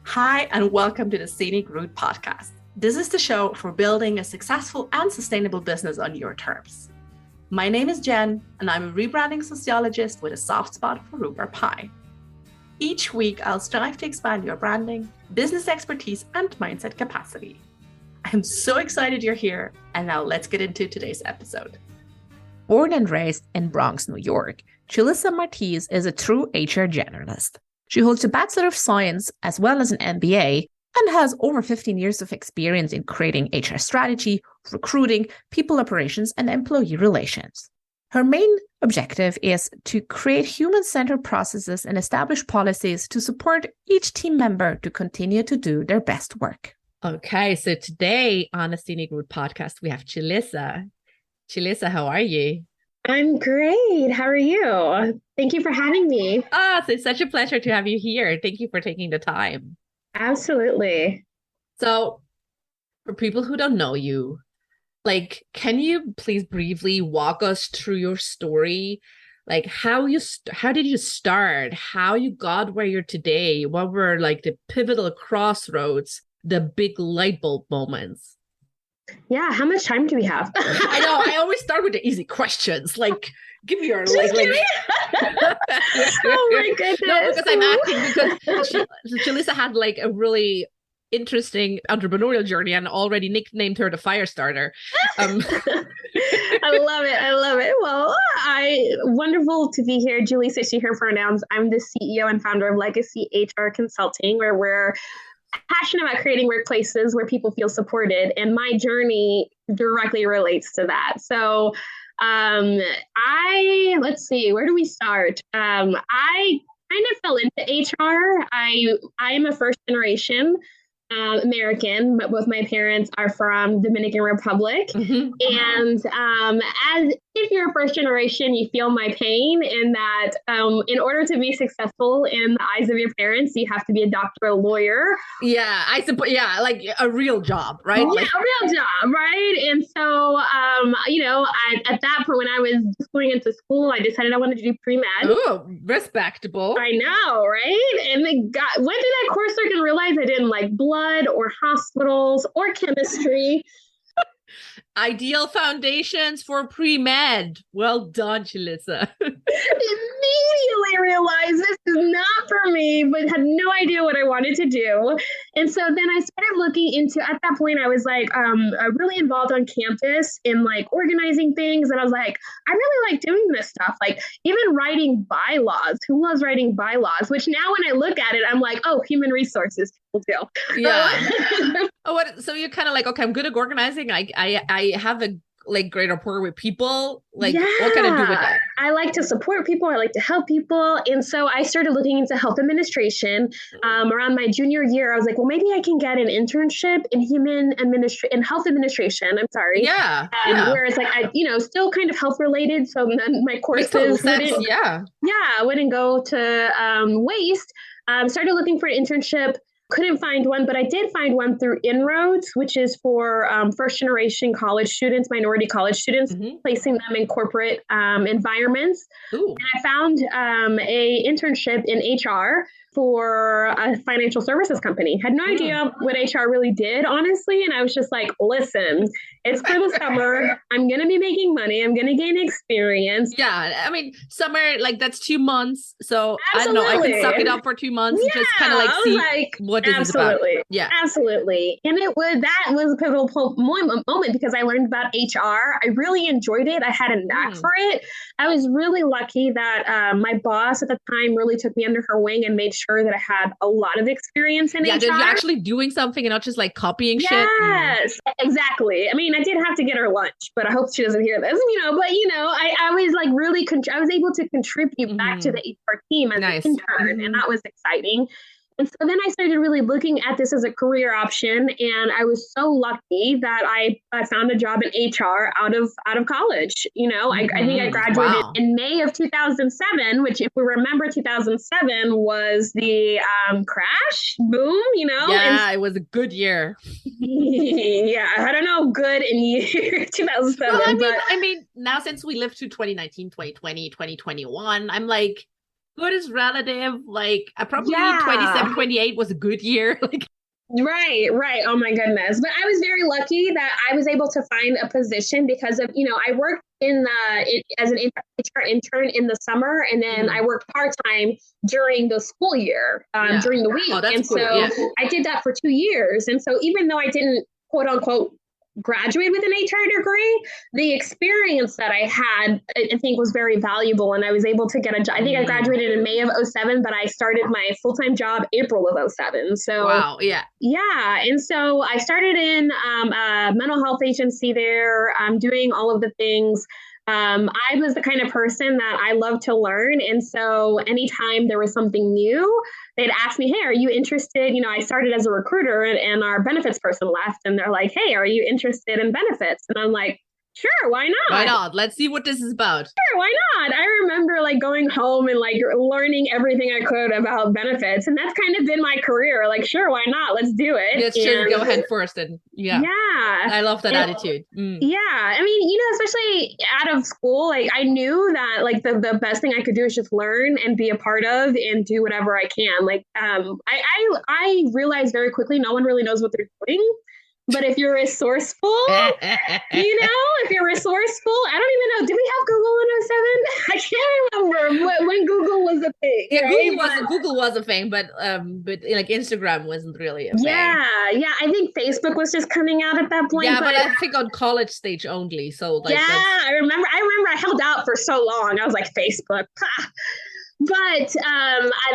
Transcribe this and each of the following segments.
Hi, and welcome to the Scenic Route Podcast. This is the show for building a successful and sustainable business on your terms. My name is Jen, and I'm a rebranding sociologist with a soft spot for rhubarb pie. Each week, I'll strive to expand your branding, business expertise, and mindset capacity. I'm so excited you're here, and now let's get into today's episode. Born and raised in Bronx, New York, Julissa Martis is a true HR generalist. She holds a Bachelor of Science as well as an MBA and has over 15 years of experience in creating HR strategy, recruiting, people operations, and employee relations. Her main objective is to create human-centered processes and establish policies to support each team member to continue to do their best work. Okay, so today on the Scenic Route Podcast, we have Julissa. Julissa, how are you? I'm great. How are you? Thank you for having me. It's such a pleasure to have you here. Thank you for taking the time. Absolutely. So, for people who don't know you, can you please briefly walk us through your story? How did you start? How you got where you're today? What were the pivotal crossroads, the big light bulb moments? Yeah, how much time do we have? I know. I always start with the easy questions. Give me your Oh my goodness. No, because I'm asking because Julissa had a really interesting entrepreneurial journey and already nicknamed her the fire starter. I love it. I love it. Well, wonderful to be here. Julissa, she, her pronouns. I'm the CEO and founder of Legacy HR Consulting, where we're passionate about creating workplaces where people feel supported, and my journey directly relates to that. So let's see, where do we start? I kind of fell into HR. I am a first generation American, but both my parents are from Dominican Republic. Mm-hmm. And as if you're a first generation, you feel my pain in that in order to be successful in the eyes of your parents, you have to be a doctor, a lawyer. Yeah, I suppose. Yeah, a real job, right? Yeah, a real job, right? And so, at that point when I was just going into school, I decided I wanted to do pre-med. Oh, respectable. I know, right? And went through that coursework and realized I didn't like blood or hospitals or chemistry. Ideal foundations for pre-med. Well done, Julissa. Immediately realized this is not for me, but had no idea what I wanted to do. And so then I started looking into, at that point, I was really involved on campus in organizing things. And I was like, I really like doing this stuff. Even writing bylaws. Who loves writing bylaws? Which now when I look at it, I'm like, oh, human resources people do. Yeah. So you're kind of okay, I'm good at organizing. I have a great rapport with people. What can I do with that? I like to support people. I like to help people. And so I started looking into health administration. Around my junior year, I was like, well, maybe I can get an internship in health administration. I'm sorry. Yeah. Whereas I, still kind of health related. So then my courses wouldn't go to waste. Started looking for an internship. Couldn't find one, but I did find one through Inroads, which is for first generation college students, minority college students, placing them in corporate environments. Ooh. And I found a internship in HR for a financial services company. Had no idea what HR really did, honestly. And I was just like, listen, it's for the summer. I'm going to be making money. I'm going to gain experience. Yeah. I mean, summer, that's 2 months. So absolutely. I don't know, I can suck it up for 2 months and just kind of see what this is about. Yeah, absolutely. And that was a pivotal moment because I learned about HR. I really enjoyed it. I had a knack for it. I was really lucky that my boss at the time really took me under her wing and made sure that I had a lot of experience in HR. Yeah, you're actually doing something and not just copying shit. Yes, exactly. I mean, I did have to get her lunch, but I hope she doesn't hear this, but I was really, I was able to contribute back to the HR team as an intern, and that was exciting. And so then I started really looking at this as a career option, and I was so lucky that I found a job in HR out of college. I think I graduated in May of 2007, which, if we remember, 2007 was the crash boom. Yeah, it was a good year. Yeah, I don't know, good in year 2007. Well, I mean, now since we lived through 2019, 2020, 2021, I'm good is relative. Like probably 27, 28 was a good year. Like, right. Oh my goodness. But I was very lucky that I was able to find a position because of, I worked as an HR intern in the summer, and then I worked part-time during the school year, during the week. And cool. So I did that for 2 years. And so even though I didn't quote unquote graduate with an HR degree, the experience that I had, I think, was very valuable. And I was able to get a job. I think I graduated in May of 07, but I started my full-time job April of 07. So wow, yeah. And so I started in a mental health agency there, doing all of the things. I was the kind of person that I love to learn. And so anytime there was something new, they'd ask me, hey, are you interested? I started as a recruiter, and our benefits person left, and they're like, hey, are you interested in benefits? And I'm like, sure, why not? Why not? Let's see what this is about. Sure, why not? I remember like going home and like learning everything I could about benefits. And that's kind of been my career. Like, sure, why not? Let's do it. Let's just go ahead first. And yeah. I love that attitude. Yeah. I mean, especially out of school, like I knew that like the best thing I could do is just learn and be a part of and do whatever I can. Like, I realized very quickly, no one really knows what they're doing. But if you're resourceful, if you're resourceful, I don't even know. Did we have Google in 07? I can't remember when Google was a thing. Yeah, right? Google was a thing, but like Instagram wasn't really a thing. Yeah. I think Facebook was just coming out at that point. Yeah, but I think on college stage only. So like, I remember I held out for so long. I was like, Facebook. But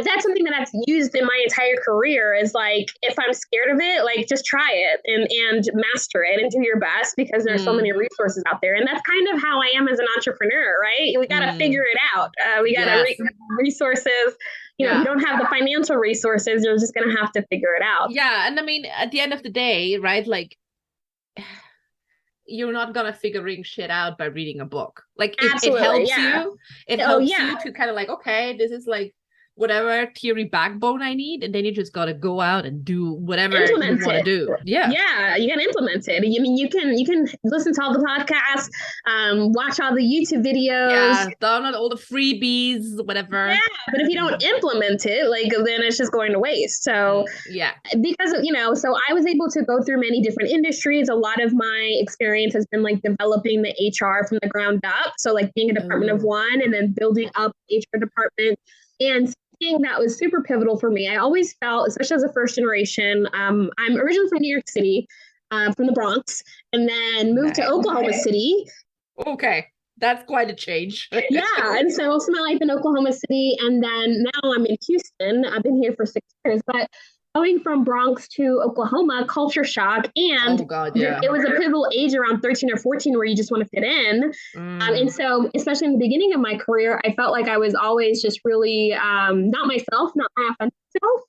that's something that I've used in my entire career is like, if I'm scared of it, like just try it and master it and do your best, because there's so many resources out there. And that's kind of how I am as an entrepreneur, right? We got to figure it out. We got to resources. You don't have the financial resources. You're just going to have to figure it out. Yeah. And I mean, at the end of the day, right? Like, you're not gonna figuring shit out by reading a book. Like it helps you. It helps you to kind of like, okay, this is like whatever theory backbone I need, and then you just gotta go out and do whatever you want to do. Yeah, you can implement it. I mean, you can listen to all the podcasts, watch all the YouTube videos, download all the freebies, whatever. Yeah, but if you don't implement it, like then it's just going to waste. So because so I was able to go through many different industries. A lot of my experience has been like developing the HR from the ground up. So like being a department of one and then building up the HR department. And that was super pivotal for me. I always felt, especially as a first generation, I'm originally from New York City, from the Bronx, and then moved to Oklahoma City. Okay, that's quite a change. And so most of my life in Oklahoma City, and then now I'm in Houston. I've been here for 6 years, but going from Bronx to Oklahoma, culture shock. And it was a pivotal age around 13 or 14 where you just want to fit in. And so, especially in the beginning of my career, I felt like I was always just really not myself, not my authentic self.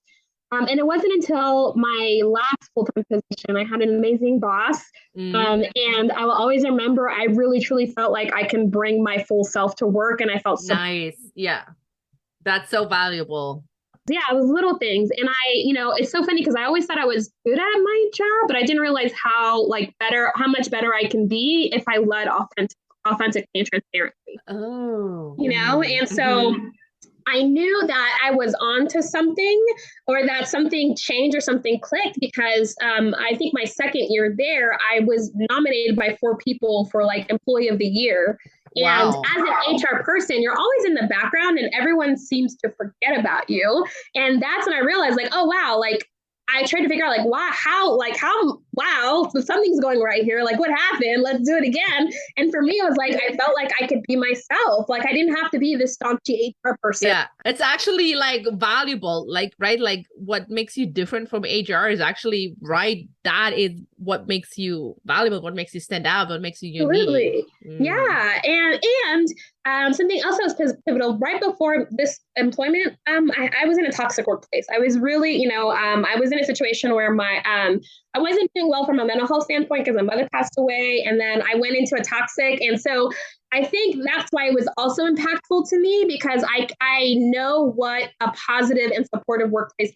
And it wasn't until my last full-time position, I had an amazing boss. And I will always remember, I really, truly felt like I can bring my full self to work. And I felt so nice. Yeah. That's so valuable. Yeah, it was little things. And it's so funny because I always thought I was good at my job, but I didn't realize how much better I can be if I led authentically and transparently. And so I knew that I was onto something, or that something changed or something clicked, because I think my second year there, I was nominated by 4 people for like Employee of the Year. And as an HR person, you're always in the background and everyone seems to forget about you. And that's when I realized like, oh, wow, like I tried to figure out like, how, something's going right here. Like what happened? Let's do it again. And for me, it was like, I felt like I could be myself. Like I didn't have to be this staunchy HR person. Yeah. It's actually like valuable, like, right. Like what makes you different from HR is actually that is what makes you valuable, what makes you stand out, what makes you unique. Absolutely. Yeah. And something else that was pivotal right before this employment, I was in a toxic workplace. I was really, I was in a situation where I wasn't doing well from a mental health standpoint because my mother passed away. And then I went into a toxic. And so I think that's why it was also impactful to me, because I know what a positive and supportive workplace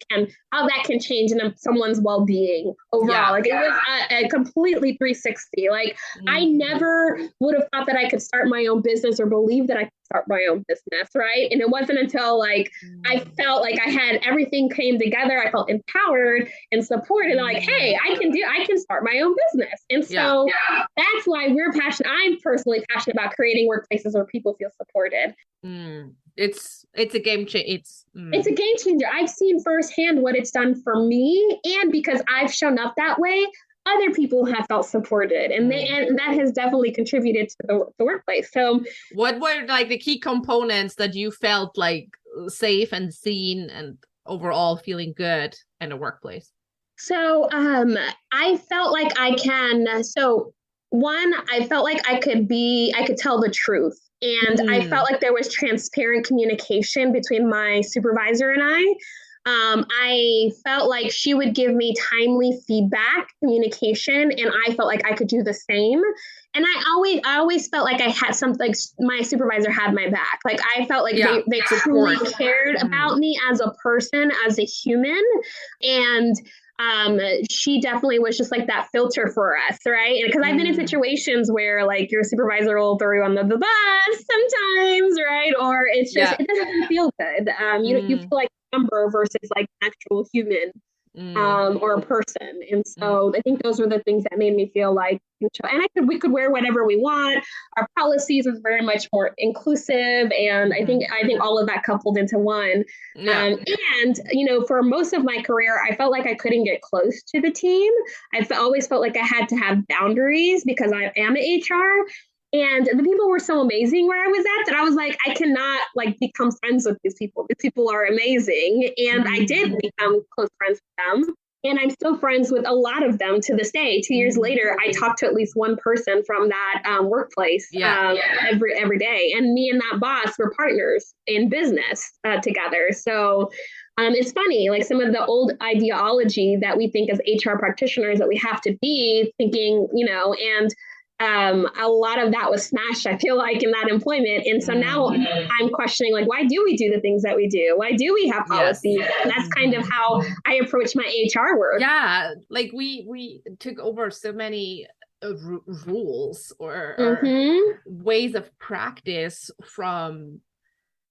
how that can change in someone's well-being overall. Yeah. Like it was a completely 360. Like I never would have thought that I could start my own business or believe that I could start my own business, right? And it wasn't until like I felt like I had everything came together. I felt empowered and supported. Like, hey, I can start my own business. And so that's why I'm personally passionate about creating workplaces where people feel supported. It's a game changer. It's a game changer. I've seen firsthand what it's done for me, and because I've shown up that way, other people have felt supported, and that has definitely contributed to the workplace. So, what were like the key components that you felt like safe and seen and overall feeling good in a workplace? So, I felt like I felt like I could tell the truth. And I felt like there was transparent communication between my supervisor and I. I felt like she would give me timely feedback, communication, and I felt like I could do the same. And I always felt like I had something, like my supervisor had my back. Like I felt like they truly cared about me as a person, as a human. And she definitely was just like that filter for us, right? Because I've been in situations where like your supervisor will throw you on the bus sometimes, right? Or it's just it doesn't feel good. You feel like a number versus like an actual human or a person. And so I think those were the things that made me feel like, and we could wear whatever we want. Our policies was very much more inclusive, and I think all of that coupled into one. And for most of my career, I felt like I couldn't get close to the team. Always felt like I had to have boundaries because I am an HR. And the people were so amazing where I was at that I was like, I cannot like become friends with these people. These people are amazing. And I did become close friends with them. And I'm still friends with a lot of them to this day. 2 years later, I talk to at least one person from that workplace every day. And me and that boss were partners in business together. So it's funny, like some of the old ideology that we think as HR practitioners that we have to be thinking, and a lot of that was smashed, I feel like, in that employment. And so now I'm questioning, like, why do we do the things that we do? Why do we have policies? Yes. And that's kind of how I approach my HR work. Yeah, like we took over so many rules or ways of practice from,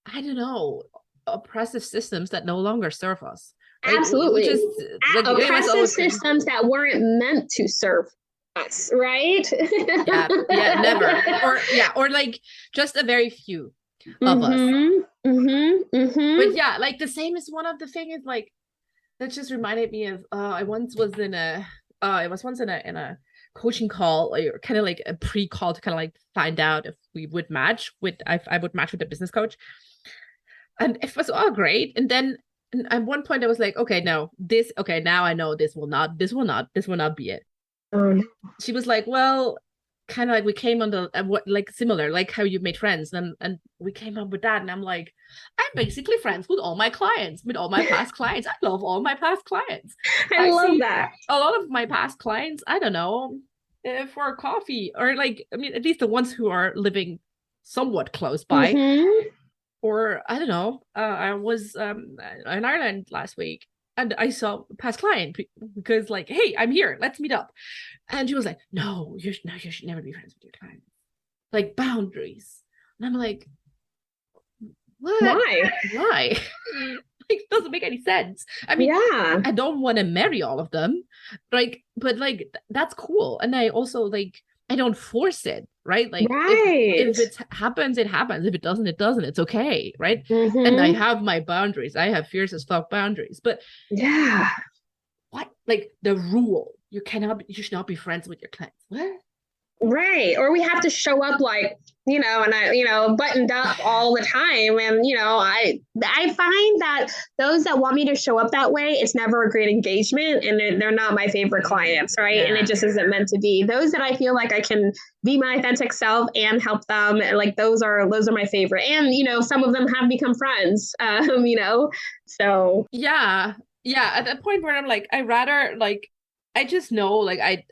I don't know, oppressive systems that no longer serve us. Right? Absolutely. Like, oppressive systems that weren't meant to serve us, right? Never. Or like just a very few of us. But yeah, like the same is one of the things like that just reminded me of I was once in a coaching call, or kind of like a pre-call to kind of like find out if we would match with I would match with the business coach. And it was all great. And then at one point I was like, now I know this will not be it. She was like, well, kind of like we came on the like similar, like how you made friends, and we came up with that, and I'm like, I'm basically friends with all my clients, with all my past clients. I love all my past clients. I love that. A lot of my past clients, I don't know, for a coffee, or like, I mean, at least the ones who are living somewhat close by, or I don't know. I was in Ireland last week. And I saw a past client because like, hey, I'm here. Let's meet up. And she was like, no, you should never be friends with your clients. Like boundaries. And I'm like, what? Why? Like, it doesn't make any sense. I mean, I don't want to marry all of them. Like, but like, that's cool. And I also like, I don't force it, right? Like if it happens, it happens. If it doesn't, it doesn't. It's okay, right? And I have my boundaries. I have fierce as fuck boundaries. But what? Like the rule, you should not be friends with your clients. What? Right. Or we have to show up like, buttoned up all the time. And, I find that those that want me to show up that way, it's never a great engagement, and they're not my favorite clients. Right. Yeah. And it just isn't meant to be. Those that I feel like I can be my authentic self and help them, like those are my favorite. And, some of them have become friends, so. Yeah. At that point where I'm like, I rather like I just know, like, I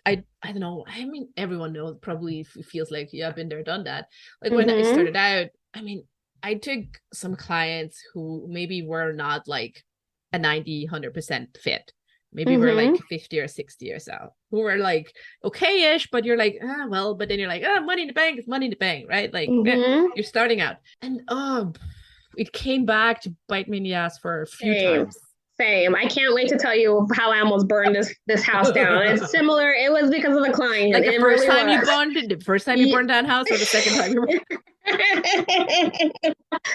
don't know. I mean, everyone knows, probably feels like, yeah, I've been there, done that. Like when I started out, I mean, I took some clients who maybe were not like a 90, 100% fit. Maybe we're like 50 or 60 or so, who were like okay-ish, but you're like, well, but then you're like, money in the bank is money in the bank, right? Like you're starting out. And it came back to bite me in the ass for a few times. Same. I can't wait to tell you how I almost burned this house down. It's similar. It was because of the client. Like the first time you burned down house, or the second time you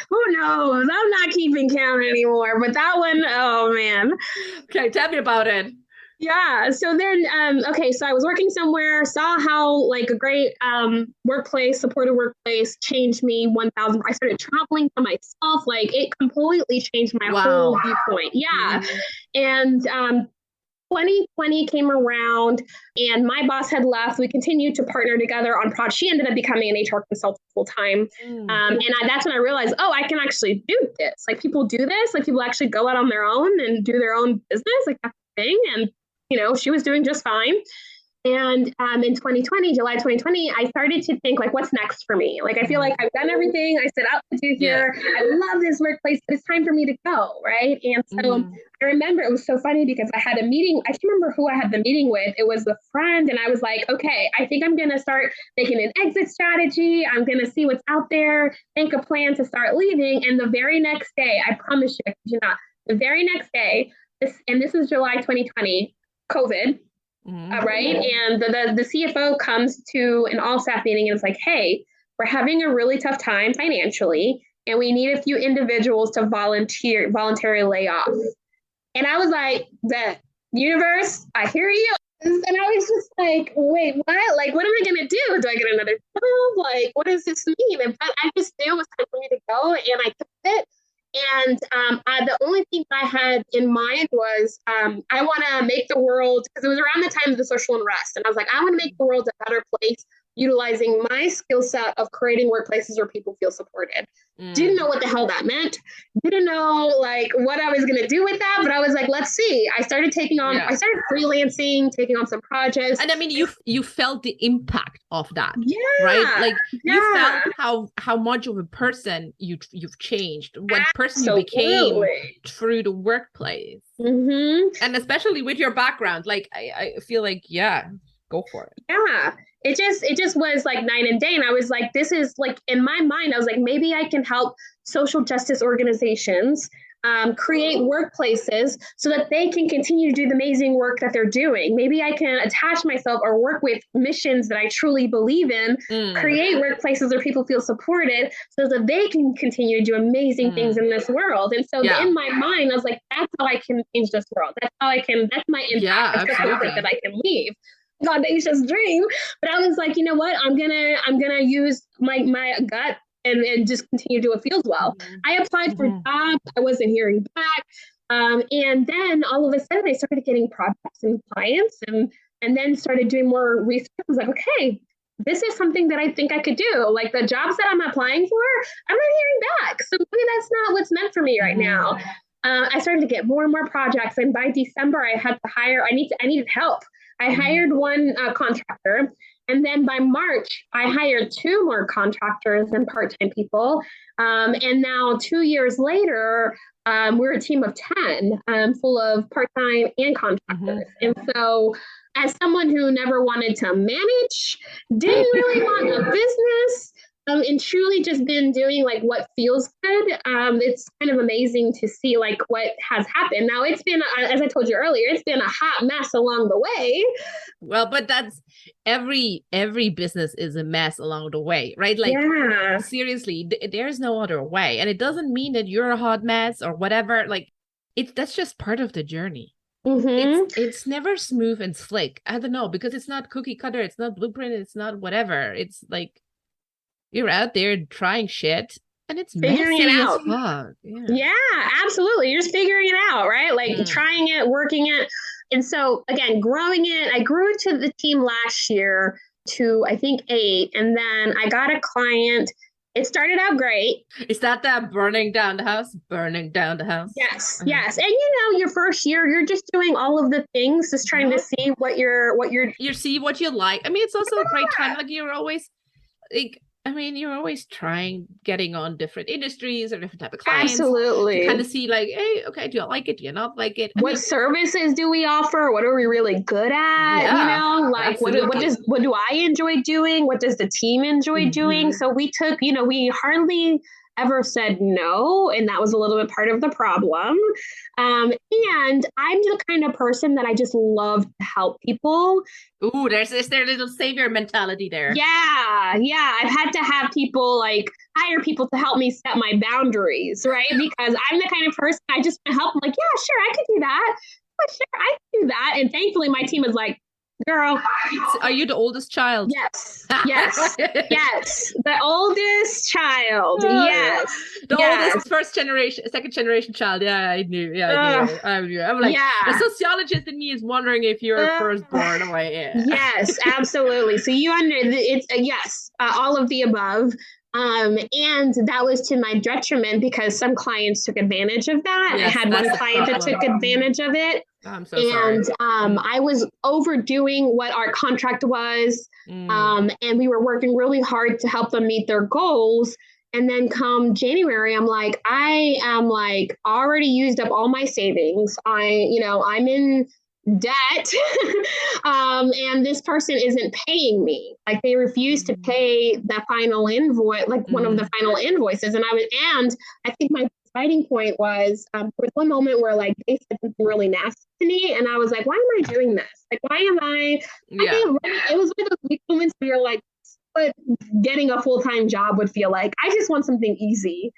Who knows? I'm not keeping count anymore. But that one, oh man. Okay, tell me about it. Yeah. So then, so I was working somewhere, saw how like a great workplace, supportive workplace changed me 1,000. I started traveling for myself. Like it completely changed my whole viewpoint. Yeah. And 2020 came around and my boss had left. We continued to partner together on projects. She ended up becoming an HR consultant full time. That's when I realized, I can actually do this. Like people do this. Like people actually go out on their own and do their own business. Like that's the thing. And she was doing just fine. And in 2020, July 2020, I started to think like, what's next for me? Like, I feel like I've done everything I set out to do here. I love this workplace, but it's time for me to go. Right. And so I remember it was so funny because I had a meeting. I can't remember who I had the meeting with. It was a friend. And I was like, okay, I think I'm going to start making an exit strategy. I'm going to see what's out there, make a plan to start leaving. And the very next day, I promise you, I kid you not, the very next day, this is July 2020, COVID. Right. And the CFO comes to an all staff meeting and it's like, hey, we're having a really tough time financially, and we need a few individuals to voluntarily lay off. And I was like, the universe, I hear you. And I was just like, wait, what? Like, what am I going to do? Do I get another job? Like, what does this mean? And I just knew it was time for me to go, and I took it. And the only thing I had in mind was I want to make the world, because it was around the time of the social unrest. And I was like, I want to make the world a better place utilizing my skill set of creating workplaces where people feel supported. Didn't know what the hell that meant. Didn't know like what I was going to do with that. But I was like, let's see. I started I started freelancing, taking on some projects. And I mean, you felt the impact of that, right? Like you felt how much of a person you've changed, what person you became through the workplace. And especially with your background, like I feel like, go for it. Yeah. It just was like night and day. And I was like, this is like, in my mind, I was like, maybe I can help social justice organizations create workplaces so that they can continue to do the amazing work that they're doing. Maybe I can attach myself or work with missions that I truly believe in, create workplaces where people feel supported so that they can continue to do amazing things in this world. And so in my mind, I was like, that's how I can change this world. That's my impact. That's the hope that I can leave. Audacious dream. But I was like, you know what? I'm gonna use my gut and just continue to do what feels well. I applied for jobs. I wasn't hearing back. And then all of a sudden I started getting projects and clients and then started doing more research. I was like, okay, this is something that I think I could do. Like the jobs that I'm applying for, I'm not hearing back. So maybe that's not what's meant for me right now. I started to get more and more projects. And by December, I had to hire, I needed help. I hired one contractor, and then by March, I hired 2 more contractors and part-time people. And now 2 years later, we're a team of 10, full of part-time and contractors. And so as someone who never wanted to manage, didn't really want a business, and truly just been doing like what feels good. It's kind of amazing to see like what has happened. Now it's been, as I told you earlier, it's been a hot mess along the way. Well, but that's every business is a mess along the way, right? Like seriously, there's no other way. And it doesn't mean that you're a hot mess or whatever. Like that's just part of the journey. It's never smooth and slick. I don't know, because it's not cookie cutter. It's not blueprint. It's not whatever. It's like, you're out there trying shit and it's figuring it out. Yeah, absolutely. You're just figuring it out, right? Like trying it, working it. And so again, growing it, I grew to the team last year to, I think, 8. And then I got a client It started out great. Is that burning down the house? Burning down the house? Yes, yes. And your first year, you're just doing all of the things, just trying to see what you see what you like. I mean, it's also a great time. Like you're always getting on different industries or different type of clients. Absolutely. To kind of see like, hey, okay, do you like it? Do you not like it? What services do we offer? What are we really good at? Yeah, like what do I enjoy doing? What does the team enjoy doing? So we took, we hardly ever said no. And that was a little bit part of the problem. And I'm the kind of person that I just love to help people. Ooh, there's their little savior mentality there. Yeah. I've had to have people like hire people to help me set my boundaries, right? Because I'm the kind of person I just want to help. I'm like, yeah, sure, I could do that. Oh, sure, I can do that. And thankfully, my team is like, girl. Are you the oldest child? Yes. The oldest child. Yes. The oldest second generation child. Yeah, I knew. Yeah, I knew. I'm like, the sociologist in me is wondering if you're a firstborn. I'm like, yeah. Yes, absolutely. So it's all of the above. And that was to my detriment because some clients took advantage of that. Yes, I had one client that took advantage of it. I'm so sorry. And I was overdoing what our contract was. And we were working really hard to help them meet their goals. And then come January, I am already used up all my savings. I'm in debt. And this person isn't paying me. Like they refused to pay the final invoice, one of the final invoices. And I think my fighting point was, there was one moment where they said something really nasty to me. And I was like, why am I doing this? Why am I? It was one of those moments where you're like, what getting a full-time job would feel like. I just want something easy.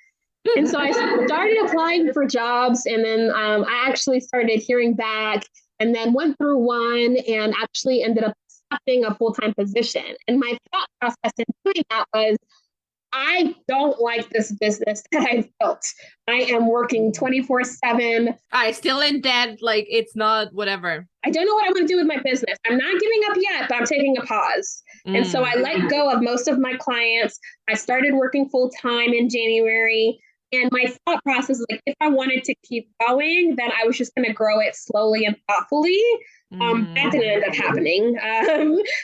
And so I started applying for jobs. And then I actually started hearing back and then went through one and actually ended up accepting a full-time position. And my thought process in doing that was, I don't like this business that I've built. I am working 24/7. I still in debt. It's not whatever. I don't know what I want to do with my business. I'm not giving up yet, but I'm taking a pause. And so I let go of most of my clients. I started working full-time in January. And my thought process is if I wanted to keep going, then I was just going to grow it slowly and thoughtfully. That didn't end up happening.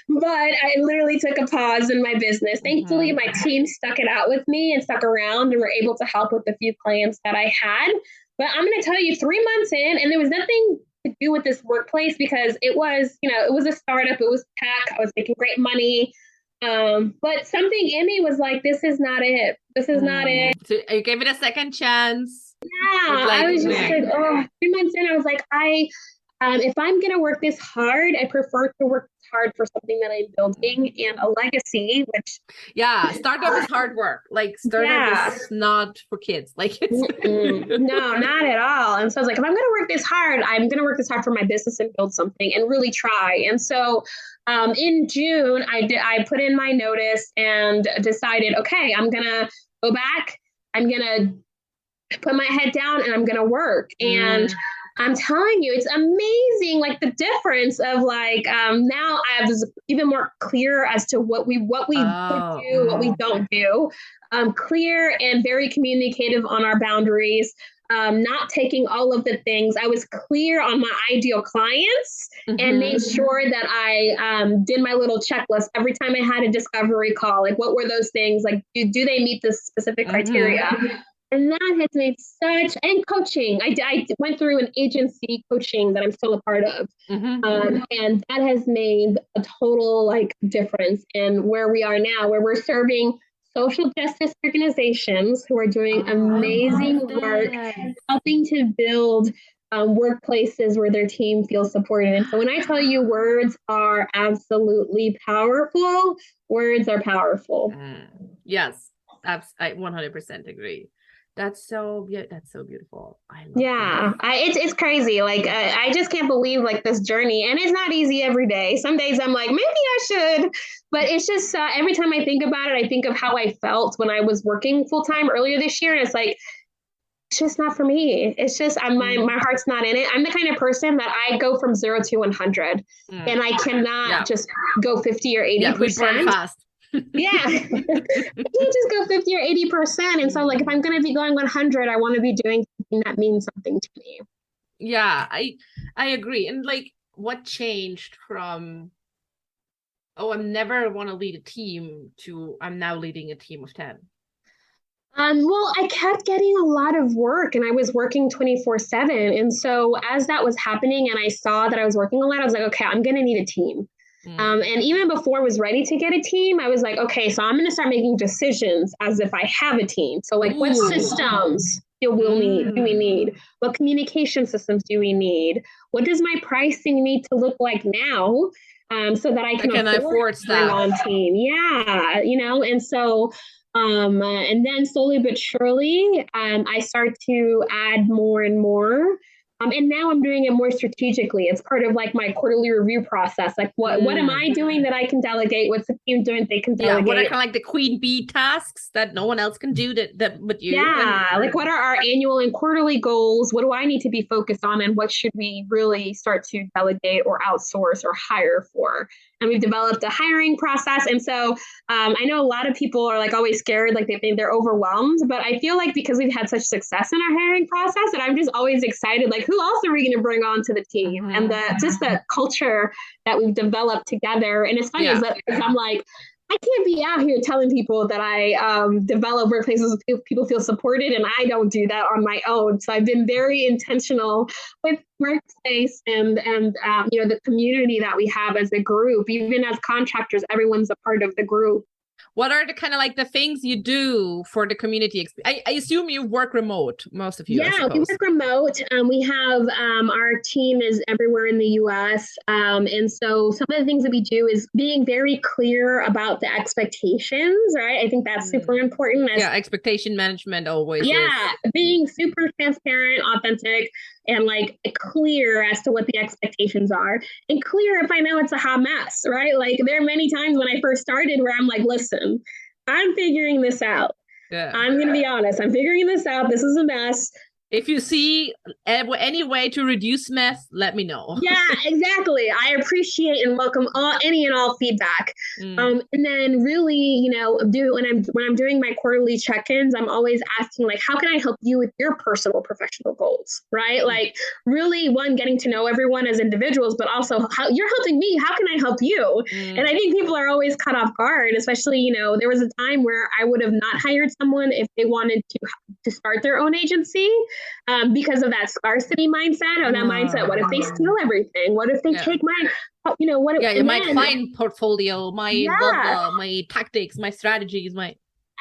But I literally took a pause in my business. Thankfully, my team stuck it out with me and stuck around and were able to help with the few clients that I had. But I'm going to tell you 3 months in, and there was nothing to do with this workplace because it was, it was a startup. It was tech. I was making great money. But something in me was like, this is not it. This is not it. So you gave it a second chance. Yeah. I was just 3 months in, I was like, if I'm going to work this hard, I prefer to work hard for something that I'm building and a legacy, which. Yeah. Startup is hard work. Startup is not for kids. No, not at all. And so I was like, if I'm going to work this hard, I'm going to work this hard for my business and build something and really try. And so in June, I put in my notice and decided, okay, I'm going to go back. I'm going to put my head down and I'm going to work. And I'm telling you, it's amazing. The difference of now I have this even more clear as to what we do, what we don't do. Clear and very communicative on our boundaries. Not taking all of the things. I was clear on my ideal clients and made sure that I did my little checklist every time I had a discovery call. What were those things? Do they meet this specific criteria? And that has made and coaching. I went through an agency coaching that I'm still a part of. And that has made a total difference in where we are now, where we're serving social justice organizations who are doing amazing work, helping to build workplaces where their team feels supported. And so when I tell you words are absolutely powerful, words are powerful. Yes, I 100% agree. That's so beautiful. I love it's crazy. I just can't believe this journey, and it's not easy every day. Some days I'm like, maybe I should, but it's just every time I think about it, I think of how I felt when I was working full time earlier this year, and it's it's just not for me. It's just my heart's not in it. I'm the kind of person that I go from 0 to 100, and I cannot just go 50 or 80%. We burn fast. Yeah. You can't just go 50 or 80%. And so like, if I'm going to be going 100, I want to be doing something that means something to me. Yeah, I agree. And like, what changed from, oh, I never want to lead a team to I'm now leading a team of 10? Well, I kept getting a lot of work and I was working 24/7. And so as that was happening and I saw that I was working a lot, I was like, okay, I'm going to need a team. And even before I was ready to get a team, I was like, okay, so I'm going to start making decisions as if I have a team. So like, what systems do we need? What communication systems do we need? What does my pricing need to look like now? So that I can afford staff on team. Yeah, and so and then slowly but surely, I start to add more and more. And now I'm doing it more strategically. It's part of like my quarterly review process. Like what am I doing that I can delegate? What's the team doing they can delegate? Yeah, what are kind of like the queen bee tasks that no one else can do that but you? Yeah, like what are our annual and quarterly goals? What do I need to be focused on? And what should we really start to delegate or outsource or hire for? And we've developed a hiring process. And so I know a lot of people are like always scared, like they think they're overwhelmed. But I feel like because we've had such success in our hiring process, that I'm just always excited, like who else are we going to bring on to the team? And just the culture that we've developed together. And it's funny is that I'm like, I can't be out here telling people that I develop workplaces where people feel supported, and I don't do that on my own. So I've been very intentional with workplace and the community that we have as a group. Even as contractors, everyone's a part of the group. What are the kind of like the things you do for the community? I assume you work remote, most of you. Yeah, we work remote. We have our team is everywhere in the U.S. And so some of the things that we do is being very clear about the expectations, right? I think that's super important. Expectation management always. Yeah, being super transparent, authentic, and like clear as to what the expectations are, and clear if I know it's a hot mess, right? Like there are many times when I first started where I'm like, listen, I'm figuring this out. Yeah. I'm going to be honest. I'm figuring this out. This is a mess. If you see any way to reduce mess, let me know. Yeah, exactly. I appreciate and welcome any and all feedback. And then really, when I'm doing my quarterly check-ins, I'm always asking like, how can I help you with your personal professional goals, right? Like really getting to know everyone as individuals, but also how you're helping me. How can I help you? And I think people are always caught off guard, especially, there was a time where I would have not hired someone if they wanted to start their own agency. Because of that scarcity mindset or that mindset. What if they steal everything? What if they take my, my client portfolio, my blah, blah, my tactics, my strategies,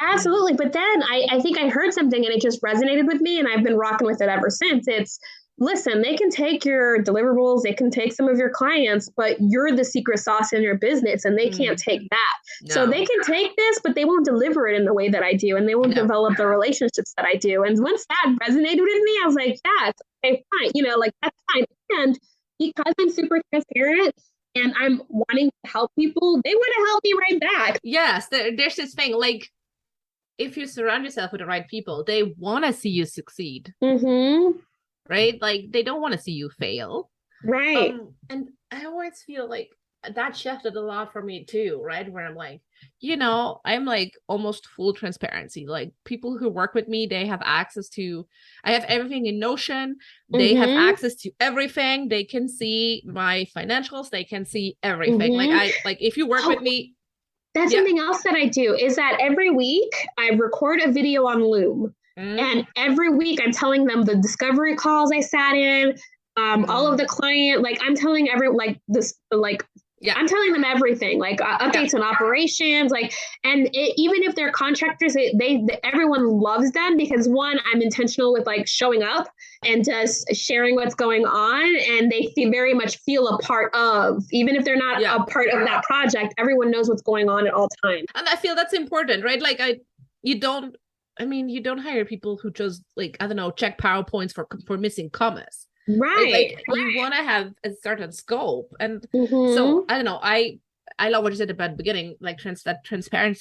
Absolutely. But then I think I heard something and it just resonated with me and I've been rocking with it ever since. It's, listen, they can take your deliverables, they can take some of your clients, but you're the secret sauce in your business and they can't take that. No. So they can take this, but they won't deliver it in the way that I do. And they won't develop the relationships that I do. And once that resonated with me, I was like, yeah, it's okay, fine. That's fine. And because I'm super transparent and I'm wanting to help people, they want to help me right back. Yes, there's this thing, like, if you surround yourself with the right people, they want to see you succeed. Mm-hmm. Right? Like they don't want to see you fail. Right. And I always feel like that shifted a lot for me too, right? Where I'm like, I'm like almost full transparency. Like people who work with me, they have access to, I have everything in Notion. They have access to everything. They can see my financials. They can see everything. Like if you work with me. That's something else that I do is that every week I record a video on Loom. And every week I'm telling them the discovery calls I sat in, all of the client, like I'm telling I'm telling them everything, like updates on operations, even if they're contractors, everyone loves them because one, I'm intentional with like showing up and just sharing what's going on. And they very much feel a part of, even if they're not a part of that project, everyone knows what's going on at all times. And I feel that's important, right? Like you don't hire people who just check PowerPoints for missing commas. Right. You want to have a certain scope. And so I don't know, I love what you said about the beginning, like transparent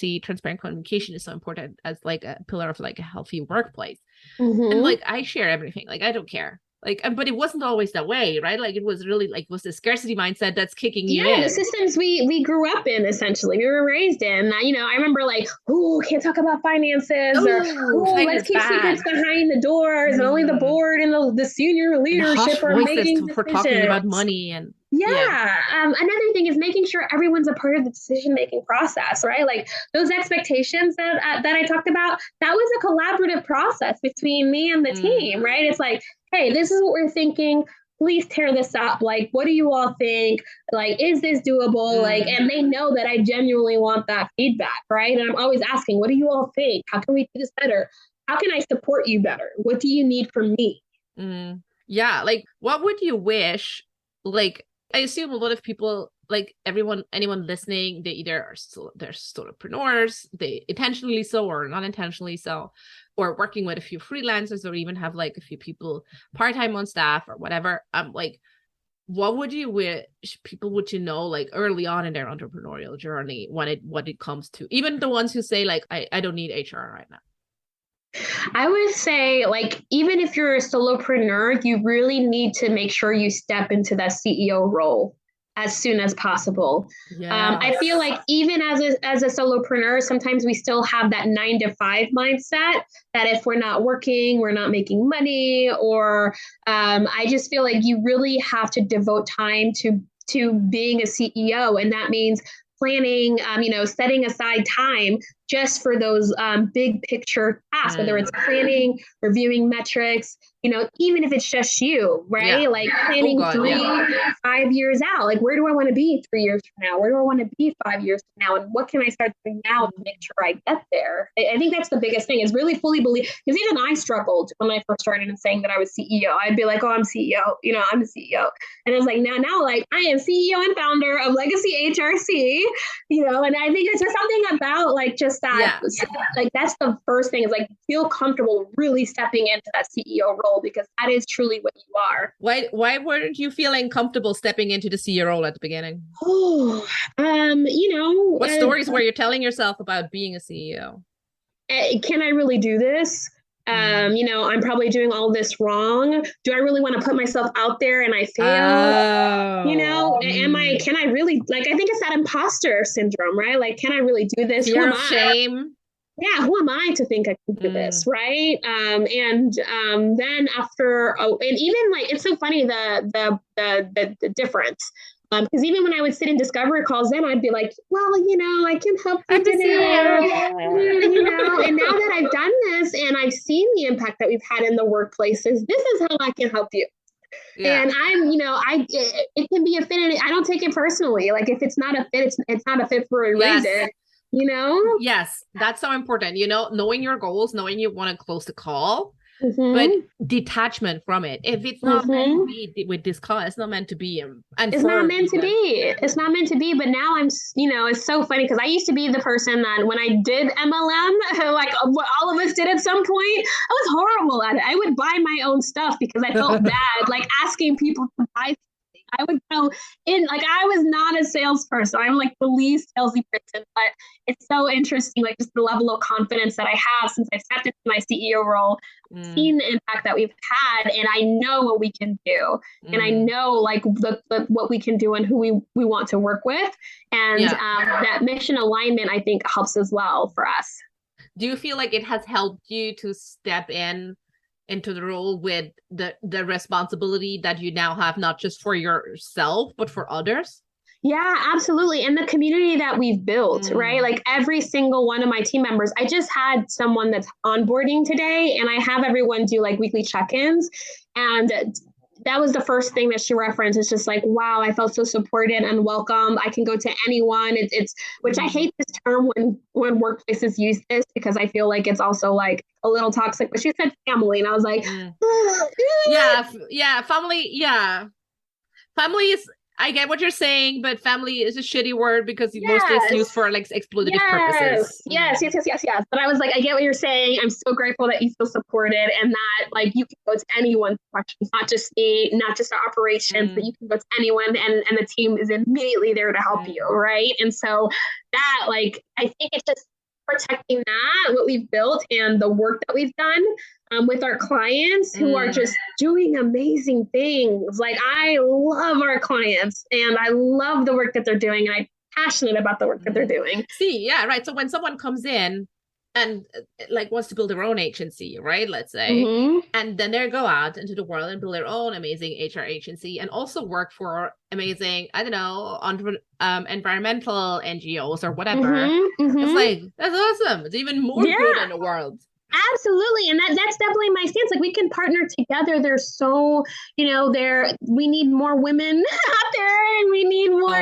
communication is so important as like a pillar of like a healthy workplace. And like I share everything. Like I don't care. Like, but it wasn't always that way, right? Like it was really like, was the scarcity mindset that's kicking you in. The systems we grew up in, essentially, we were raised in. I remember like, can't talk about finances, let's keep secrets behind the doors, and only the board and the senior leadership are making decisions. For talking about money and another thing is making sure everyone's a part of the decision-making process, right? Like those expectations that I talked about, that was a collaborative process between me and the team, right? It's like, hey, this is what we're thinking. Please tear this up. Like, what do you all think? Like, is this doable? Like, and they know that I genuinely want that feedback, right? And I'm always asking, what do you all think? How can we do this better? How can I support you better? What do you need from me? Yeah. Like, what would you wish, like, I assume a lot of people, like anyone listening, they either they're solopreneurs, they intentionally so or not intentionally so, or working with a few freelancers, or even have like a few people part-time on staff or whatever. Like, what would you wish people would know, like early on in their entrepreneurial journey, when it comes to even the ones who say like, I don't need HR right now? I would say, like, even if you're a solopreneur, you really need to make sure you step into that CEO role as soon as possible. I feel like even as a solopreneur, sometimes we still have that 9-to-5 mindset that if we're not working, we're not making money, or I just feel like you really have to devote time to being a CEO. And that means planning, setting aside time just for those big picture tasks, whether it's planning, reviewing metrics, even if it's just you, right? Like planning 5 years out, like where do I want to be 3 years from now? Where do I want to be 5 years from now? And what can I start doing now to make sure I get there? I think that's the biggest thing, is really fully believe, because even I struggled when I first started in saying that I was CEO. I'd be like, I'm CEO, I'm the CEO. And I was like, now like I am CEO and founder of Legacy HRC, and I think it's just something about like just that, like that's the first thing, is like feel comfortable really stepping into that CEO role, because that is truly what you are. Why weren't you feeling comfortable stepping into the CEO role at the beginning? What stories were you telling yourself about being a CEO? Can I really do this? I'm probably doing all this wrong. Do I really want to put myself out there and I fail? Can I really, like, I think it's that imposter syndrome, right? Like, can I really do this? Fear of shame. Yeah, who am I to think I can do this, right? Then after, and even like, it's so funny, the difference. Because even when I would sit in discovery calls, then I'd be like, well, I can help you today. And now that I've done this and I've seen the impact that we've had in the workplaces, this is how I can help you. Yeah. And it can be a fit, and I don't take it personally. Like if it's not a fit, it's not a fit for a reason. Yes, that's so important. Knowing your goals, knowing you want to close the call, but detachment from it. If it's not meant to be with this call, it's not meant to be. It's not meant to be. It's not meant to be. But now I'm, it's so funny, because I used to be the person that when I did MLM, like what all of us did at some point, I was horrible at it. I would buy my own stuff because I felt bad, like asking people to buy. I would go in, like, I was not a salesperson. I'm like the least salesy person, but it's so interesting, like just the level of confidence that I have since I stepped into my CEO role, seen the impact that we've had, and I know what we can do. And I know like what we can do and who we want to work with. And that mission alignment, I think, helps as well for us. Do you feel like it has helped you to step into the role with the responsibility that you now have, not just for yourself, but for others? Yeah, absolutely. And the community that we've built, right? Like every single one of my team members, I just had someone that's onboarding today, and I have everyone do like weekly check-ins. And that was the first thing that she referenced. It's just like, wow, I felt so supported and welcomed. I can go to anyone. It's which I hate this term when workplaces use this, because I feel like it's also like a little toxic. But she said family, and I was like, family. Yeah, family is. I get what you're saying, but family is a shitty word because mostly it's used for like exploitative purposes. Yes. But I was like, I get what you're saying. I'm so grateful that you feel supported, and that like you can go to anyone for questions, not just me, not just our operations, but you can go to anyone, and the team is immediately there to help you, right? And so that, like, I think it's just protecting that, what we've built and the work that we've done with our clients who are just doing amazing things. Like I love our clients and I love the work that they're doing. And I'm passionate about the work that they're doing. See, yeah, right. So when someone comes in and like wants to build their own agency, right? Let's say, and then they go out into the world and build their own amazing HR agency and also work for amazing, I don't know, environmental NGOs or whatever. It's like, that's awesome. It's even more good in the world. Absolutely. And that's definitely my stance. Like we can partner together. There's so, we need more women out there and we need more,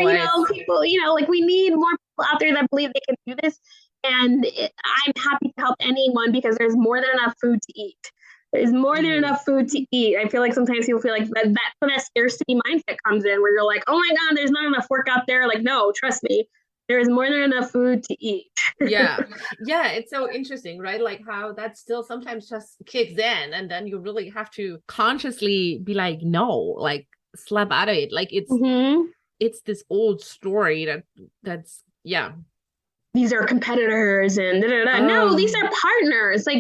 people, like we need more people out there that believe they can do this. And I'm happy to help anyone because there's more than enough food to eat. There's more than enough food to eat. I feel like sometimes people feel like that's when that scarcity mindset comes in where you're like, oh my God, there's not enough work out there. Like, no, trust me. There is more than enough food to eat. Yeah. It's so interesting, right? Like how that still sometimes just kicks in and then you really have to consciously be like, no, like slap out of it. Like it's this old story that's these are competitors and no, these are partners. Like,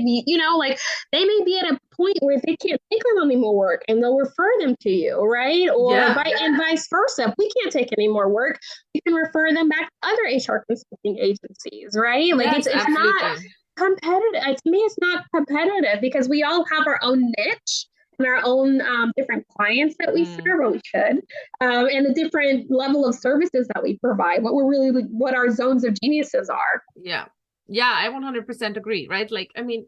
like they may be at a point where they can't take on any more work and they'll refer them to you, right? Or and vice versa. If we can't take any more work, you can refer them back to other HR consulting agencies, right? Like it's not competitive. To me, it's not competitive because we all have our own niche and our own different clients that we serve, or we should, and the different level of services that we provide, what our zones of geniuses are. Yeah, I 100% agree, right? Like, I mean,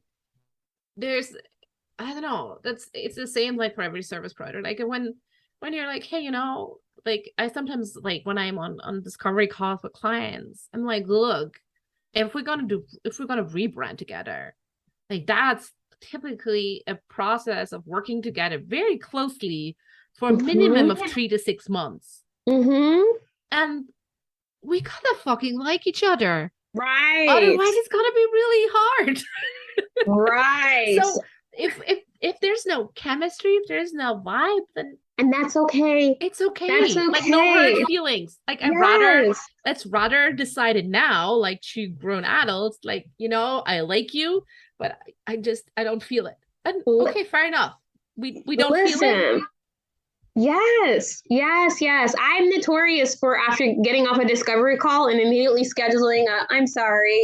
I don't know, it's the same like for every service provider. Like when you're like, hey, like I sometimes like when I'm on discovery calls with clients, I'm like, look, if we're gonna rebrand together, like that's typically a process of working together very closely for a minimum of 3 to 6 months. And we gotta fucking like each other. Right. Otherwise it's gonna be really hard. Right. So if there's no chemistry, if there's no vibe, then and that's okay. It's okay. That's okay. Like no hurt feelings. Like let's rather decide it now, like two grown adults, like, I like you, but I don't feel it. And okay, fair enough. We don't feel it. Yes. I'm notorious for after getting off a discovery call and immediately scheduling I'm sorry.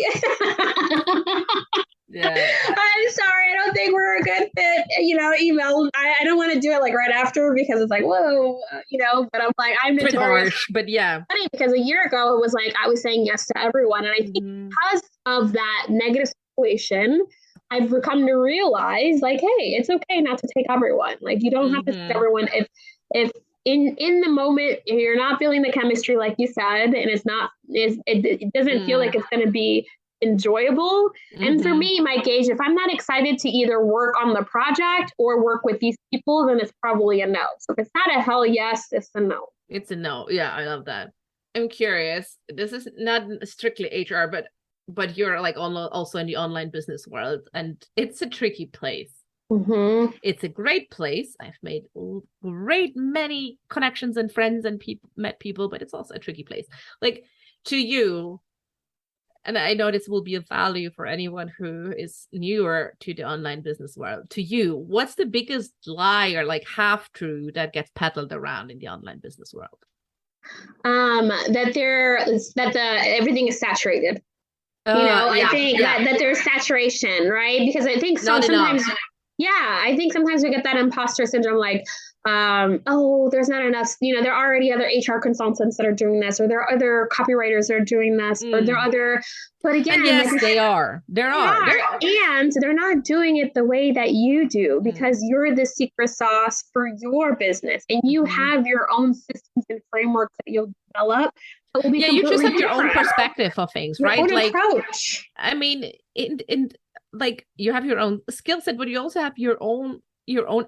Yeah. I'm sorry, I don't think we're a good fit, email. I don't want to do it like right after because it's like, whoa, but I'm like, I'm notorious. Harsh, but yeah. Funny because a year ago it was like I was saying yes to everyone. And I think because of that negative situation, I've come to realize like, hey, it's okay not to take everyone. Like you don't have to take everyone if in the moment if you're not feeling the chemistry like you said, and it doesn't feel like it's going to be enjoyable. And for me, my gauge, if I'm not excited to either work on the project or work with these people, then it's probably a no. So if it's not a hell yes, it's a no. It's a no. Yeah, I love that. I'm curious. This is not strictly HR, but you're like also in the online business world, and it's a tricky place. It's a great place. I've made many connections and friends and met people, but it's also a tricky place. Like to you, and I know this will be of value for anyone who is newer to the online business world. To you, what's the biggest lie or like half true that gets peddled around in the online business world? That everything is saturated. I think that there's saturation, right? Because I think sometimes. Yeah, I think sometimes we get that imposter syndrome, like, there's not enough, there are already other HR consultants that are doing this, or there are other copywriters that are doing this, or there are other, but again. And yes, they are. There are. And they're not doing it the way that you do, because you're the secret sauce for your business, and you have your own systems and frameworks that you'll develop. You just have your own perspective of things, right? Your own approach. I mean, in like you have your own skill set, but you also have your own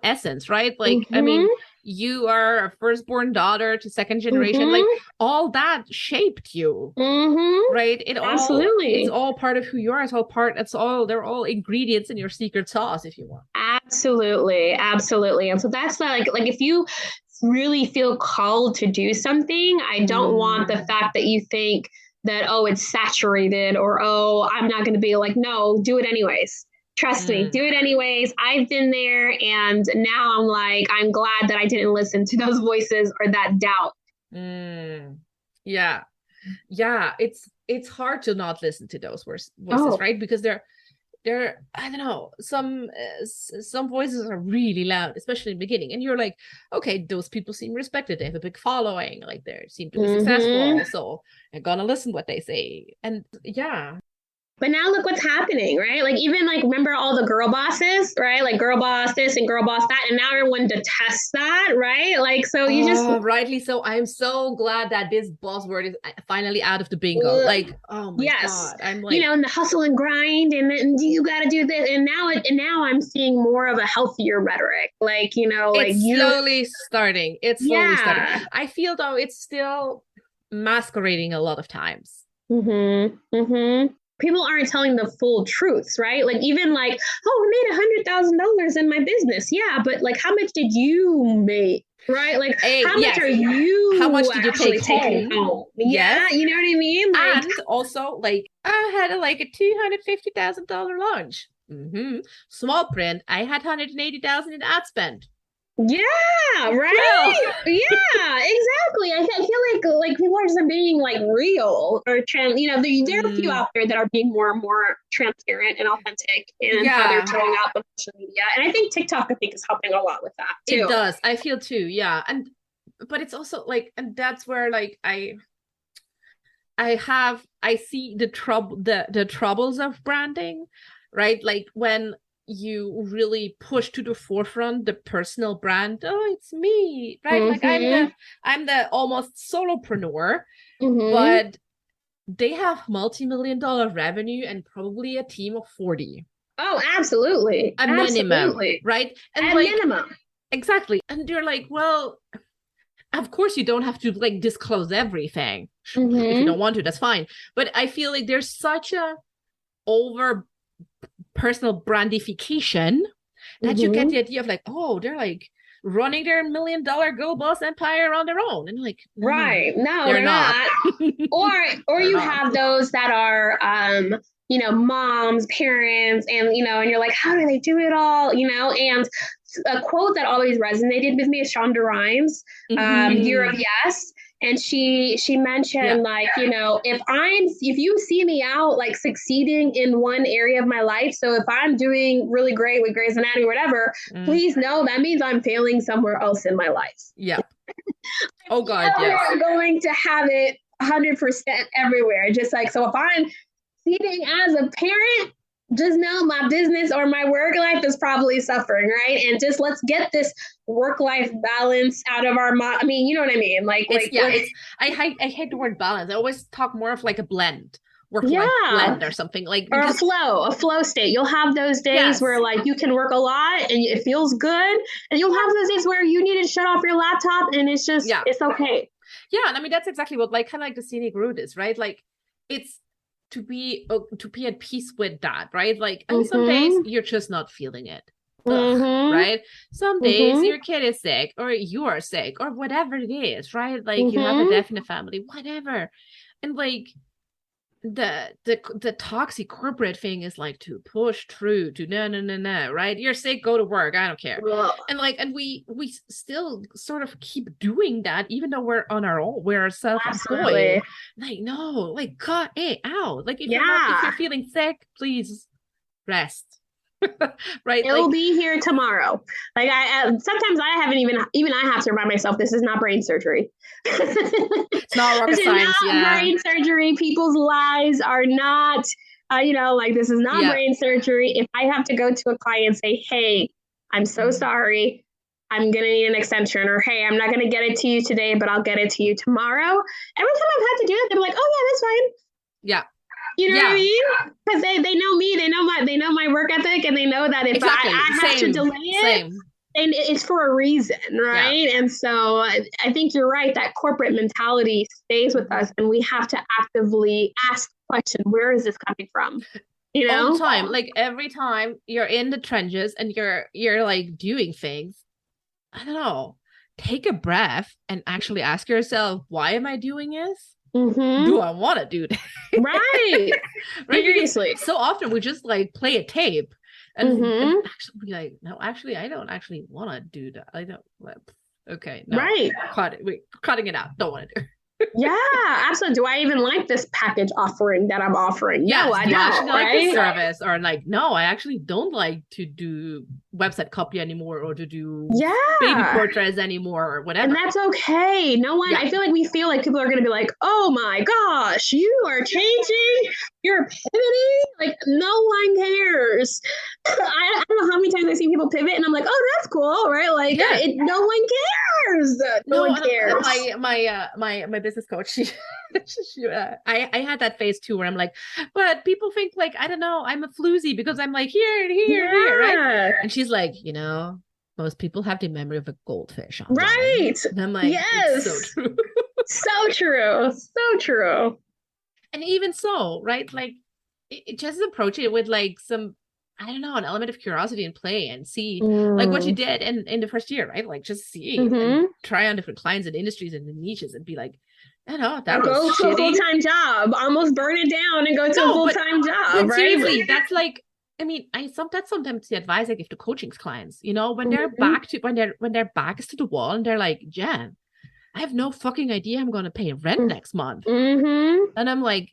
essence, right? Like, I mean, you are a firstborn daughter to second generation, like all that shaped you, right? Absolutely. It's all part of who you are. They're all ingredients in your secret sauce, if you want. Absolutely. And so that's like if you really feel called to do something, I don't want the fact that you think that, oh, it's saturated, or, oh, I'm not going to be like, no, do it anyways. Trust me, do it anyways. I've been there. And now I'm like, I'm glad that I didn't listen to those voices or that doubt. Yeah. It's hard to not listen to those voices, right? Because they're I don't know, some voices are really loud, especially in the beginning, and you're like, okay, those people seem respected, they have a big following, like they seem to be successful, so I'm gonna listen what they say. And but now look what's happening, right? Like, even like, remember all the girl bosses, right? Like girl boss this and girl boss that. And now everyone detests that, right? Like, so you just... Rightly so. I'm so glad that this buzzword is finally out of the bingo. Like, oh my God. I'm like... and the hustle and grind, and you got to do this. And now I'm seeing more of a healthier rhetoric. Like, it's slowly starting. It's slowly starting. I feel though it's still masquerading a lot of times. People aren't telling the full truths, right? Like, even like, oh, we made $100,000 in my business. Yeah, but like, how much did you make? Right? Like, how much are you? How much did you take home? Yeah, you know what I mean? Like, and also, like, I had a $250,000 lunch. Small print. I had $180,000 in ad spend. Yeah, right. Yeah, exactly. I feel like people are just being like real or there are a few out there that are being more and more transparent and authentic in how they're showing up on social media. And I think TikTok, is helping a lot with that too. It does. I feel too. Yeah. But it's also like, and that's where like I see the troubles of branding, right? Like when you really push to the forefront the personal brand. Oh, it's me, right? Like I'm the almost solopreneur, but they have multi-million-dollar revenue and probably a team of 40. Oh, absolutely. Minimum, right? And at minimum. Exactly. And you're like, well, of course you don't have to like disclose everything. If you don't want to, that's fine. But I feel like there's such a over personal brandification that you get the idea of like, oh, they're like running their $1 million girl boss empire on their own, and like, right, no, they're not. or you have those that are moms, parents, and and you're like, how do they do it all? And a quote that always resonated with me is Shonda Rhimes, Year of Yes. And she mentioned if you see me out like succeeding in one area of my life, so if I'm doing really great with Grey's Anatomy or whatever, please know that means I'm failing somewhere else in my life. Yeah. Oh God, yes. I'm going to have it 100% everywhere. Just like, so if I'm succeeding as a parent, just know my business or my work life is probably suffering, right? And just let's get this work-life balance out of our mind. I mean, you know what I mean? I hate the word balance. I always talk more of like a blend, work-life blend or something like. Or a flow state. You'll have those days where like you can work a lot and it feels good, and you'll have those days where you need to shut off your laptop and it's just it's okay. Yeah, and I mean that's exactly what like kind of like the scenic route is, right? Like it's to be at peace with that, right? Like, and some days you're just not feeling it, right? Some days your kid is sick, or you are sick, or whatever it is, right? Like you have a death in the family, whatever, and like the toxic corporate thing is like to push through to no, right? You're sick, go to work, I don't care. Ugh. And we still sort of keep doing that even though we're on our own, we're self-employed. Like no, like cut it out. Like if you're feeling sick, please rest. Right, it'll be here tomorrow. Like I sometimes I haven't even I have to remind myself this is not brain surgery. It's not rocket science. Brain surgery. People's lives are not like this is not brain surgery. If I have to go to a client and say, hey, I'm so sorry, I'm gonna need an extension, or hey, I'm not gonna get it to you today, but I'll get it to you tomorrow. Every time I've had to do it, they're like, oh yeah, that's fine. Yeah. You know what I mean? Because they know me, they know my work ethic, and they know that if I have to delay it, and it's for a reason, right? Yeah. And so I think you're right, that corporate mentality stays with us, and we have to actively ask the question, where is this coming from? All the time. Like every time you're in the trenches and you're like doing things, I don't know, take a breath and actually ask yourself, why am I doing this? do I want to do that? Right. Right. Seriously. So often we just like play a tape and actually be like, no, actually, I don't actually want to do that. I don't. Okay. No. Right. Cutting it out. Don't want to do it. Yeah, absolutely. Do I even like this package offering that I'm offering? Yes, no, I don't. Actually like this service, or like, no, I actually don't like to do website copy anymore, or to do baby portraits anymore, or whatever. And that's okay. No one. I feel like people are going to be like, "Oh my gosh, you are changing. You're pivoting." Like, no one cares. I don't know how many times I've seen people pivot, and I'm like, "Oh, that's cool, right?" Like, no one cares. No one cares. My business coach, I had that phase too, where I'm like, but people think like, I don't know, I'm a floozy because I'm like here and here, right? And she's like, most people have the memory of a goldfish. Online. Right. And I'm like, yes, so true. So true. So true. And even so, right? Like, it just approach it with like some, I don't know, an element of curiosity and play, and see like what you did in the first year, right? Like, just see and try on different clients and industries and niches, and be like, I don't know, that go was to shitty. A full-time job, almost burn it down and go to a full-time job. But right? seriously, that's like, I mean, that's sometimes the advice I give to coaching clients. When they're when their back is to the wall and they're like, Jen, I have no fucking idea I'm going to pay rent next month. And I'm like,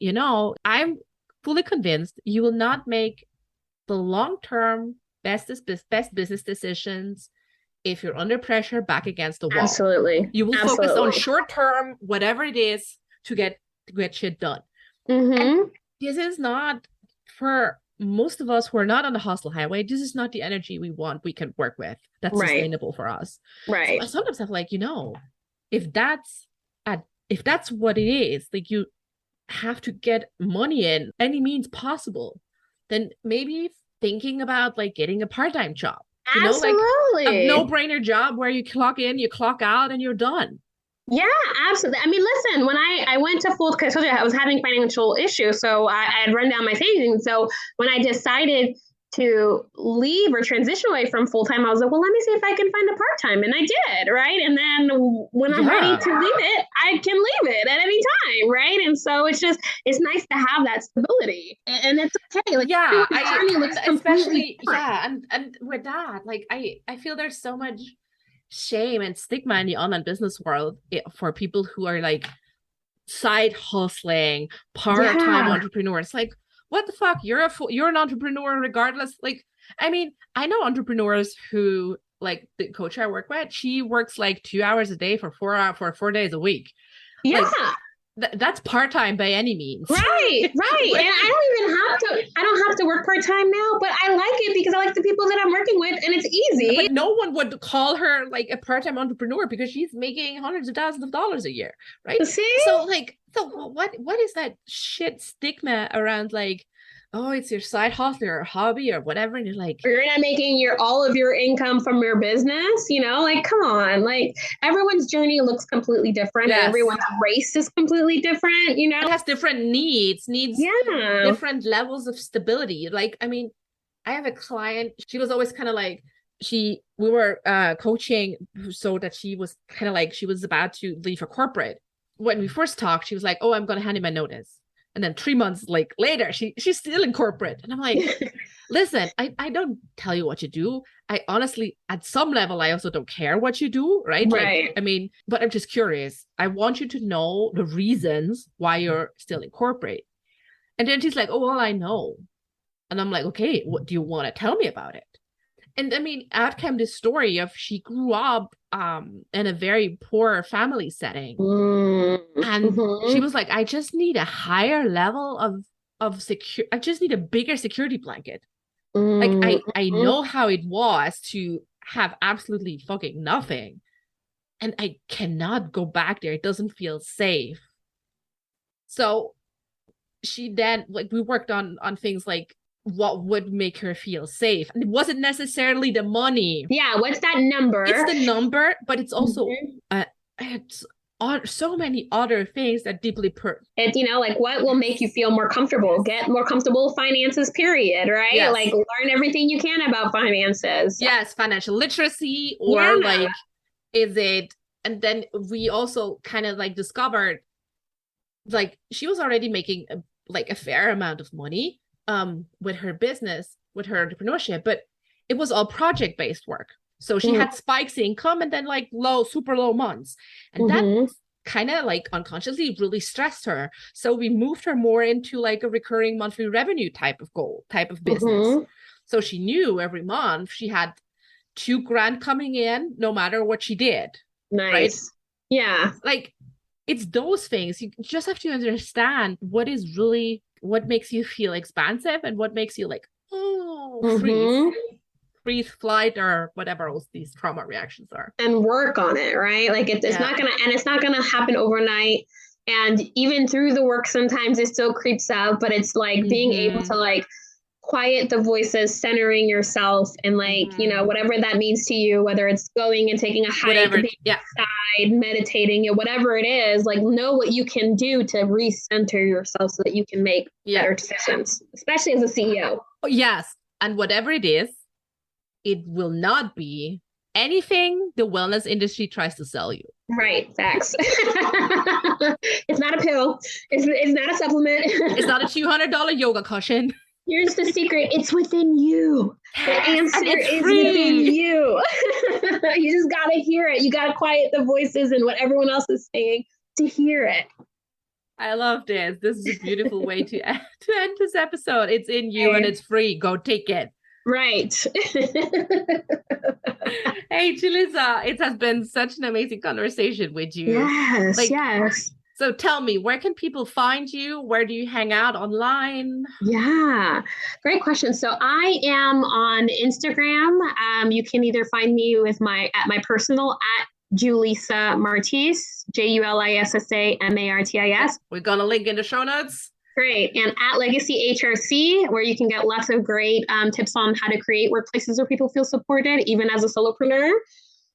I'm fully convinced you will not make the long-term best business decisions if you're under pressure back against the wall. Absolutely. You will focus on short-term, whatever it is, to get shit done. And this is not, for most of us who are not on the hustle highway, this is not the energy we can work with. That's sustainable for us. Right. So I sometimes have like, if that's what it is, like, you have to get money in any means possible, then maybe thinking about like getting a part-time job. Absolutely. Like a no-brainer job where you clock in, you clock out, and you're done. Yeah, absolutely. I mean, listen, when I went to full, because I was having financial issues, so I had run down my savings. So when I decided to leave or transition away from full-time, I was like, well, let me see if I can find a part-time. And I did, right? And then when I'm ready to leave it, I can leave it at any time, right? And so it's nice to have that stability. And it's okay. Like, especially, and with that, like, I feel there's so much shame and stigma in the online business world for people who are like side hustling, part-time entrepreneurs. Like, what the fuck? You're an entrepreneur regardless. Like, I mean, I know entrepreneurs who, like the coach I work with, she works like 2 hours a day for 4 days a week. Yeah. Like, that's part-time by any means. Right. And I don't have to work part-time now, but I like it because I like the people that I'm working with, and it's easy. But no one would call her like a part-time entrepreneur because she's making hundreds of thousands of dollars a year, right? See? So what is that shit stigma around, like, oh, it's your side hustle or hobby or whatever, and you're like, you're not making all of your income from your business, like, come on, like, everyone's journey looks completely different. Yes. And everyone's race is completely different, It has different needs different levels of stability. Like, I mean, I have a client, she was always kind of like, we were coaching so that she was kind of like, she was about to leave her corporate. When we first talked, she was like, oh, I'm going to hand in my notice. And then 3 months later, she's still in corporate. And I'm like, listen, I don't tell you what you do. I honestly, at some level, I also don't care what you do, right? Like, I mean, but I'm just curious. I want you to know the reasons why you're still in corporate. And then she's like, oh, well, I know. And I'm like, okay, what do you want to tell me about it? And I mean, out came this story of she grew up in a very poor family setting. And she was like, I just need a higher level of secure. I just need a bigger security blanket. Like, I know how it was to have absolutely fucking nothing. And I cannot go back there. It doesn't feel safe. So she then, like, we worked on things like, what would make her feel safe? And it wasn't necessarily the money. Yeah, what's that number? It's the number, but it's also it's so many other things that deeply like, what will make you feel more comfortable? Get more comfortable finances, period, right? Yes. Like, learn everything you can about finances. Yes, financial literacy, or like, is it? And then we also kind of like discovered like she was already making a fair amount of money with her business, with her entrepreneurship, but it was all project-based work. So she had spikes in income and then like super low months. And that kind of like unconsciously really stressed her. So we moved her more into like a recurring monthly revenue type of business. So she knew every month she had $2,000 coming in no matter what she did. Nice. Right? Yeah. Like it's those things. You just have to understand what makes you feel expansive and what makes you like, freeze, flight, or whatever else these trauma reactions are. And work on it, right? Like it's not gonna happen overnight. And even through the work, sometimes it still creeps up, but it's like being able to like quiet the voices, centering yourself, and like, you know, whatever that means to you, whether it's going and taking a hike, being outside, meditating, whatever it is, like know what you can do to recenter yourself so that you can make better decisions, especially as a CEO. Yes. And whatever it is, it will not be anything the wellness industry tries to sell you. Right. Facts. It's not a pill. It's not a supplement. It's not a $200 yoga cushion. Here's the secret. It's within you. The answer is within you. You just got to hear it. You got to quiet the voices and what everyone else is saying to hear it. I love this. This is a beautiful way to end this episode. It's in you and it's free. Go take it. Right. Hey, Julissa, it has been such an amazing conversation with you. Yes. So tell me, where can people find you? Where do you hang out online? Yeah, great question. So I am on Instagram. You can either find me at my personal at Julissa Martis, JULISSA We're going to link in the show notes. Great. And at Legacy HRC, where you can get lots of great tips on how to create workplaces where people feel supported, even as a solopreneur.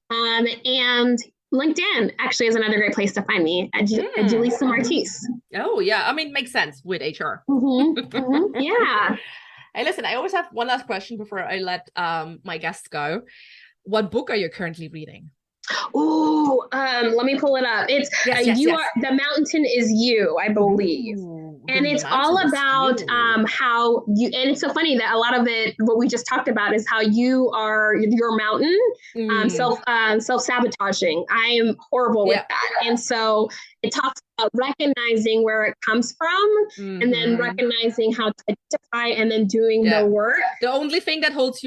And LinkedIn actually is another great place to find me at Julissa Martis. Oh, yeah. I mean, makes sense with HR. Yeah. Hey, listen, I always have one last question before I let my guests go. What book are you currently reading? Oh, let me pull it up. It's The Mountain is You, I believe. And it's all about how you, and it's so funny that a lot of it, what we just talked about, is how you are your mountain, self-sabotaging. I am horrible with that. And so it talks about recognizing where it comes from and then recognizing how to identify and then doing the work. The only thing that holds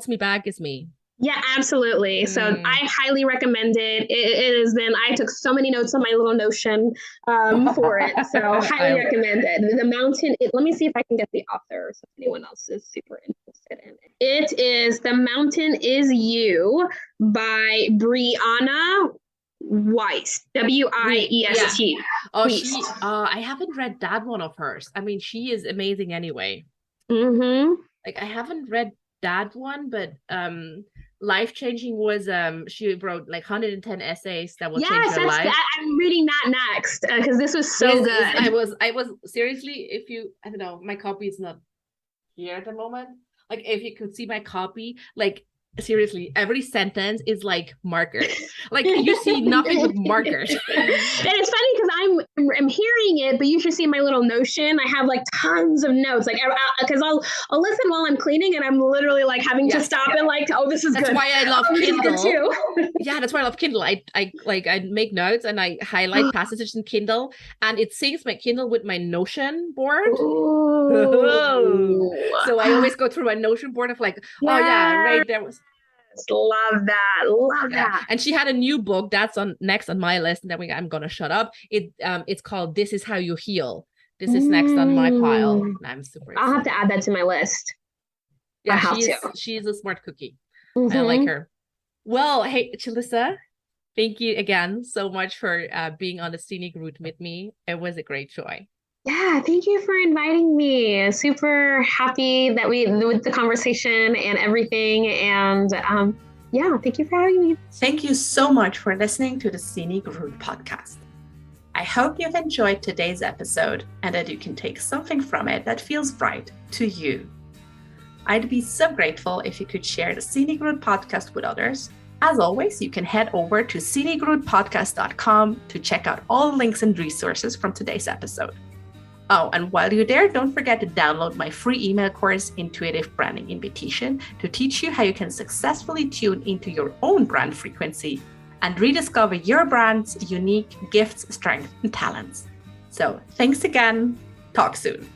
me back is me. Yeah, absolutely. So I highly recommend it. It has been, I took so many notes on my little Notion for it. So highly recommend it. The Mountain, let me see if I can get the author, so if anyone else is super interested in it. It is The Mountain is You by Brianna Wiest, Wiest. Yeah. Oh, I haven't read that one of hers. I mean, she is amazing anyway. Like, I haven't read that one, but Life Changing was she wrote like 110 essays that will change your life. I'm reading that next because this was so good. I was seriously, if you, I don't know, my copy is not here at the moment. Like, if you could see my copy, like, seriously, every sentence is like markers. Like, you see nothing but markers. And it's funny because I'm hearing it, but you should see my little Notion. I have like tons of notes, like, because I'll listen while I'm cleaning, and I'm literally like having to stop and like, oh, this is that's good. Why I love Kindle too. Yeah, that's why I love Kindle. I make notes and I highlight passages in Kindle, and it syncs my Kindle with my Notion board. So I always go through my Notion board of like, right there was. Love that. And she had a new book that's next on my list, and then I'm gonna shut up. It's called This Is How You Heal. This is next on my pile, and I'm super excited. I'll have to add that to my list. Yeah, she's a smart cookie. I like her. Well, hey, Julissa, thank you again so much for being on the Scenic Route with me. It was a great joy. Yeah, thank you for inviting me. Super happy that with the conversation and everything. And thank you for having me. Thank you so much for listening to the Scenic Route Podcast. I hope you've enjoyed today's episode and that you can take something from it that feels right to you. I'd be so grateful if you could share the Scenic Route Podcast with others, As always, you can head over to scenicroutepodcast.com to check out all the links and resources from today's episode. Oh, and while you're there, don't forget to download my free email course, Intuitive Branding Invitation, to teach you how you can successfully tune into your own brand frequency and rediscover your brand's unique gifts, strengths, and talents. So thanks again. Talk soon.